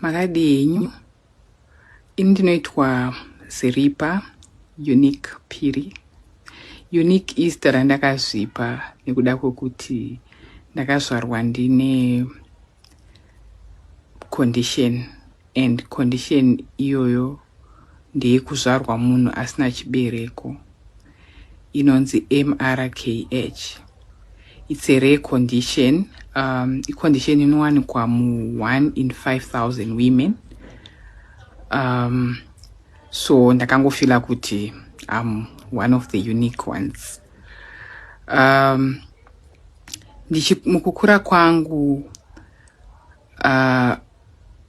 Makadinyu indinoitwa Ziripa Unique Piri. Unique is zita ndakazvipa nekuda kwokuti ndakazvarwa ndine condition, and condition iyoyo ndeyekuzvarwa munhu asina chibereko, inonzi MRKH. It's a rare condition. Condition inowanikwa mu 1 in 5,000 women. So ndakangofila kuti I'm one of the unique ones. Mukukura kwangu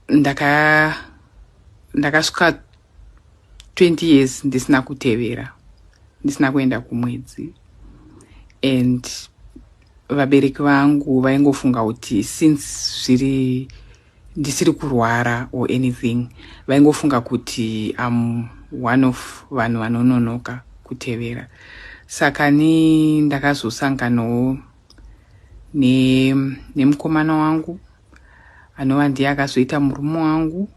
ndakasvika 20 years ndisina kutevera, ndisina kuenda kumwedzi, and vabereki vangu vaingofunga kuti since ndisiri kurwara or anything, vaingofunga kuti I'm one of vanhu vanononoka kutevera. Saka ndakazosanganawo nemukomana wangu anova ndiye akazoita murume wangu.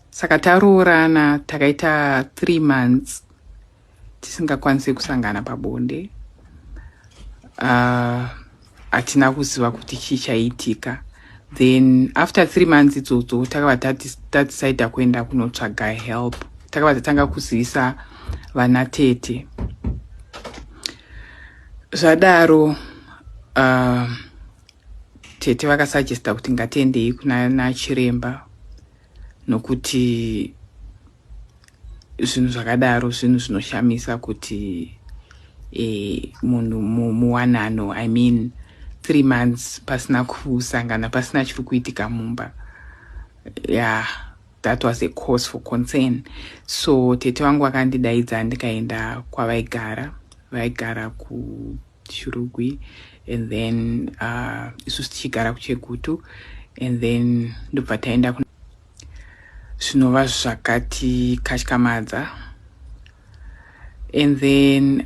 Saka taroorana takaita 3 months tisingakwanisi kusangana pabonde. Hatina kuziva kuti chichaitika. Then after 3 months idzodzo takava tadecida kuenda kunotsvaga help. Takava tatanga kuzivisa vana tete. Zvadaro tete vakasuggesta kuti ngatiendei kuna chiremba, nokuti zvinhu zvakadaro zvinhu zvinoshamisa kuti munhu muwanano, I mean 3 months pasina kusangana, pasina chiri kuitika mumba. Yeah, that was a cause for concern. So tete wangu akandidaidza ndikaenda kwavaigara kuShurugwi, and then isusu tichigara kuChegutu, and then ndobva taenda zvinova zvakati katyamadza. And then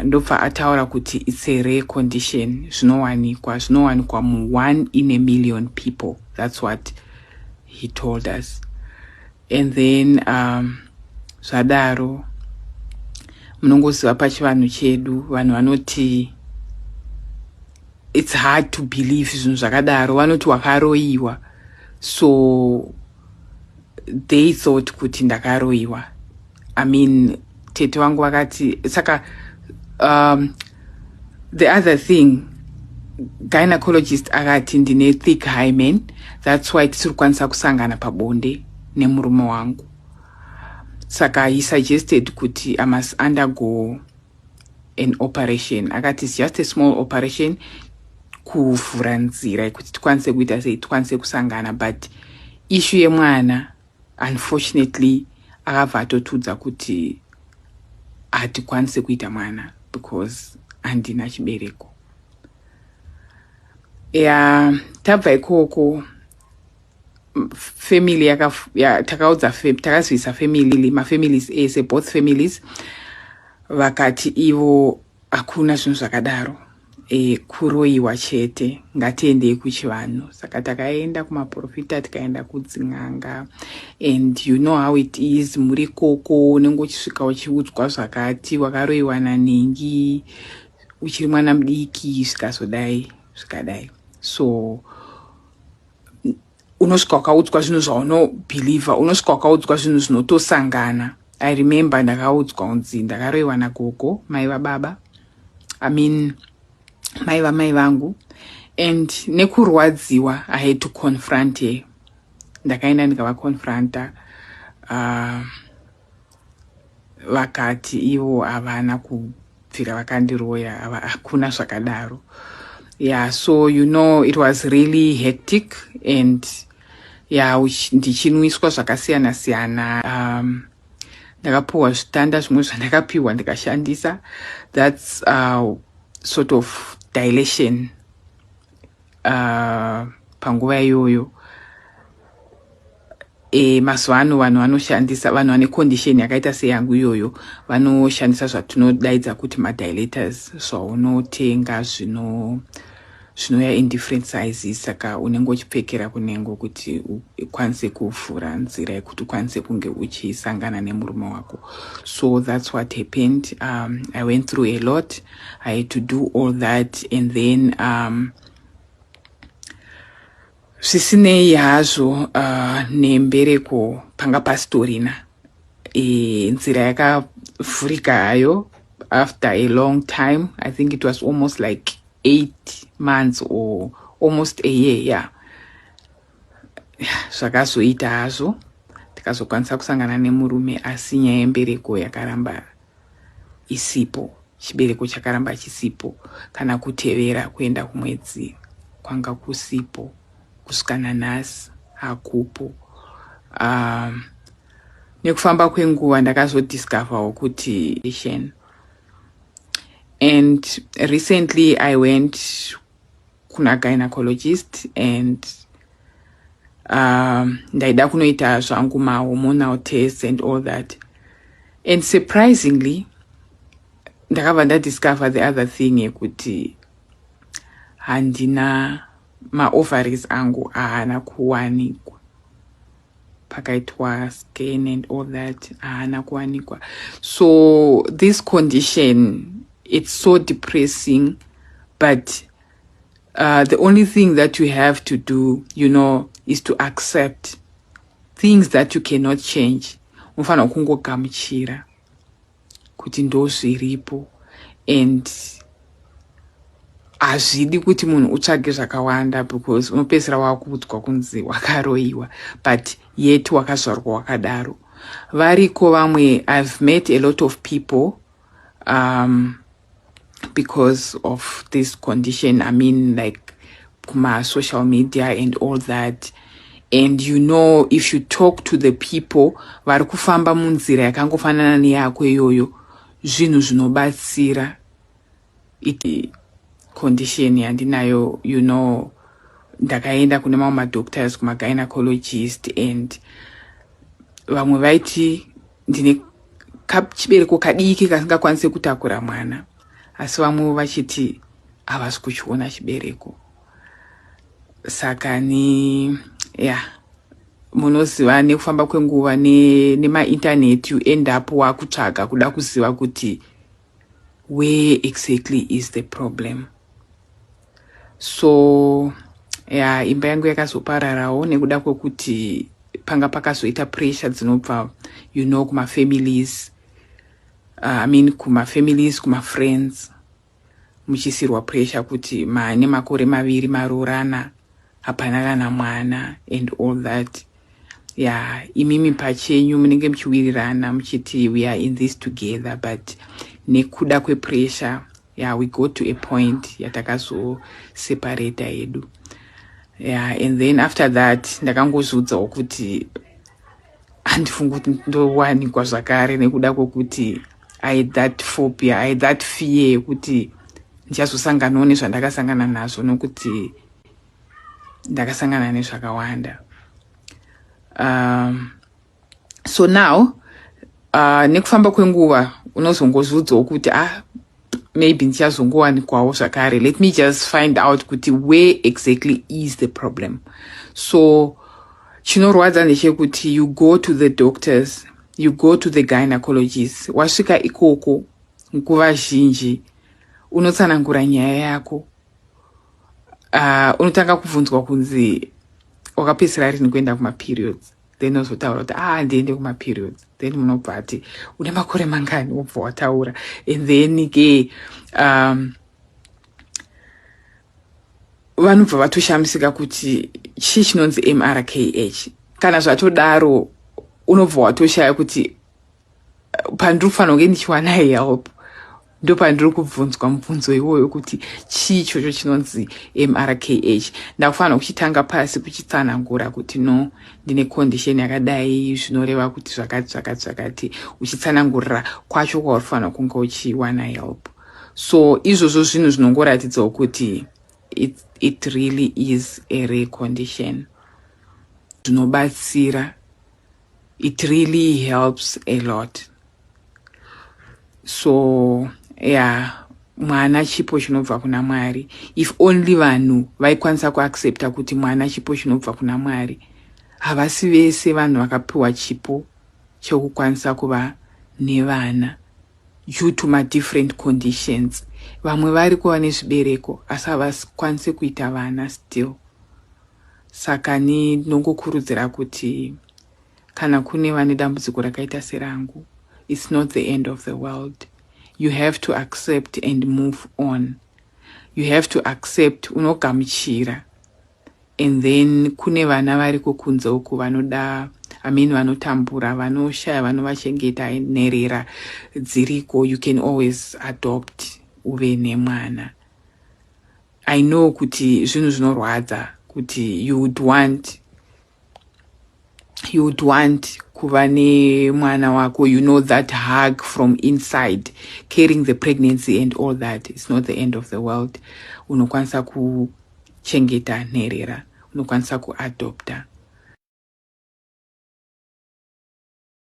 ndobva ataura kuti it's a rare condition, zvinowanikwa mu 1 in a million people. That's what he told us. And then zvadaro munongoziva pachivanhu chedu, vanhu vanoti it's hard to believe zvinhu zvakadaro, vanoti wakaroiwa. So they thought kuti ndakaroiwa. I mean, tete wangu wakati, saka the other thing, gynecologist akati ndine thick hymen, that's why tisiri kwanisa kusangana pabonde nemurume wangu. Saka he suggested kuti I must undergo an operation. Akati it's just a small operation kuvhura nzira kuti tikwanise kuita sei, tikwanise kusangana. But issue yemwana, unfortunately, akabva atotudza kuti hatikwanise kuita mwana because handina chibereko. Tabva ikoko family takazivisa family, mafamilies ese, both families vakati ivo hakuna zvinhu zvakadaro, kuroiwa chete, ngatiendei kuchivanhu. Saka takaenda kumaprofita, tikaenda kudzin'anga, and you know how it is, muri koko unenge uchisvika uchiudzwa zvakati, wakaroiwa nanengi, uchiri mwana mudiki, zvikazodai zvikadai. So unosvika wakaudzwa zvinhu zvaunobhilivha, unosvika wakaudzwa zvinhu zvinotosangana. I remember ndakaudzwa unzi ndakaroiwa nagogo, mai vababa, I mean mai vamai vangu, and nekurwadziwa I had to confront her. Ndakaenda ndikavakonfranta, vakati ivo havana kubvira vakandiroya, hakuna zvakadaro. Yeah, so you know it was really hectic, and yeah, ndichinwiswa zvakasiyana siyana. Ndakapiwa zvitanda zvimwe zvandakapiwa ndikashandisa. That's sort of dilation panguva iyoyo. Mazuva ano vanhu vanoshandisa, vanhu vane condition yakaita seyangu iyoyo vanoshandisa zvatinodaidza kuti madilators, zvaunotenga zvinouya in different sizes, saka unenge uchipfekera kunengo kuti ukwanise kuvhura nzira yekuti ukwanise kunge uchisangana nemurume wako. So that's what happened. I went through a lot. I had to do all that, and then zvisinei hazvo nembereko panga pastorina nzira yakavhurika hayo after a long time. I think it was almost like 8 months or almost a year. Zvakazoita hazvo tikazokwanisa kusangana nemurume, asi nyaya yembereko yakaramba isipo, chibereko chakaramba chisipo, kana kutevera kuenda kumwedzi kwanga kusipo, kusvika nanhasi hakupo. Nekufamba kwenguva ndakazodiscover kuti and recently I went kuna gynecologist and ndaida kunoita zvangu hormonal tests and all that, and surprisingly ndakabva ndadiscover the other thing yekuti handina maovaries angu haana kuwanikwa, pakaitwa scan and all that haana kuwanikwa. So this condition, it's so depressing, but the only thing that you have to do, is to accept things that you cannot change. Unofana kungogamuchira kuti ndozviripo, and hazvidi kuti munhu utsvage zvakawanda, because unopedzisira wakuudzwa kunzi wakaroiwa, but yet wakazvarwa wakadaro. Variko vamwe, I've met a lot of people because of this condition. I mean, like kuma social media and all that. And if you talk to the people vari kufamba munzira yakangofanana neyako iyoyo, zvinhu zvinobatsira iti condition yandinayo. Ndakaenda kune mamwe madoctors, kuma gynecologist, and vamwe vaiti ndine chibereko kadiki kasingakwanisi kutakura mwana, asi vamwe vachiti havasi kuchiona chibereko. Saka munoziva nekufamba kwenguva nemainternet, you end up wakutsvaga kuda kuziva kuti where exactly is the problem. So imba yangu yakazopararawo nekuda kwekuti panga pakazoita pressure dzinobva kuma-families, kuma-families, kuma-friends, muchisirwa pressure kuti maane makore 2 marorana, hapana kana mwana and all that. Imimi pachenyu munenge muchiwirirana muchiti we are in this together, but nekuda kwepressure, we go to a point yatakazoseparata yedu. And then after that ndakangozudzawo kuti handifungi kuti ndowanikwa zvakare, nekuda kwokuti I had that phobia, I had that fear yekuti ndichazosanganawo nezvandakasangana nazvo, nokuti ndakasangana nezvakawanda. So now nekufamba kwenguva unozongozudzawo kuti maybe ndichazongowanikwawo zvakare. Let me just find out kuti where exactly is the problem. So chinorwadza ndechekuti you go to the doctors, you go to the gynecologist. Wasvika ikoko nguva zhinji unotsanangura nyaya yako, unotanga kubvunzwa kunzi wakapedzisira rini kuenda kuma-periods, then unozotaura kuti ndiende kuma-periods, then munobva ati une makore mangani, wobva wataura. And then ke vanobva vatoshamisika kuti chii chinonzi MRKH. Kana zvatodaro unobva watoshaya kuti pandiri kufanira kunge ndichiwana help, ndo pandiri kubvunzwa mubvunzo iwoyo kuti chii ichocho chinonzi MRKH. Ndakufanira kuchitanga pasi kuchitsanangura kuti no, ndine condition yakadai, zvinoreva kuti zvakati, uchitsanangurira kwacho kwaurifanira kunge uchiwana help. So izvozvo zvinhu zvinongoratidzawo kuti it really is a rare condition. Zvinobatsira, it really helps a lot. So mwana chipo chinobva kuna Mwari. If only vanhu vaikwanisa kuaccepta kuti mwana chipo chinobva kuna Mwari, havasi vese vanhu vakapiwa chipo chekukwanisa kuva nevana due to my different conditions. Vamwe vari kuva nezvibereko asi havakwanisi kuita vana still. Saka ndinongokurudzira kuti kana kune vane dambudziko rakaita serangu, it's not the end of the world. You have to accept and move on. You have to accept, unogamuchira. And then kune vana vari kukunze uku vanoda, vanotambura, vanoshaya, vanovachengeta nherera dziriko. You can always adopt uve nemwana. I know kuti zvinhu zvinorwadza, kuti you would want kuva nemwana wako, you know, that hug from inside, carrying the pregnancy and all that. It's not the end of the world. Unokwanisa kuchengeta nherera, unokwanisa kuadopta.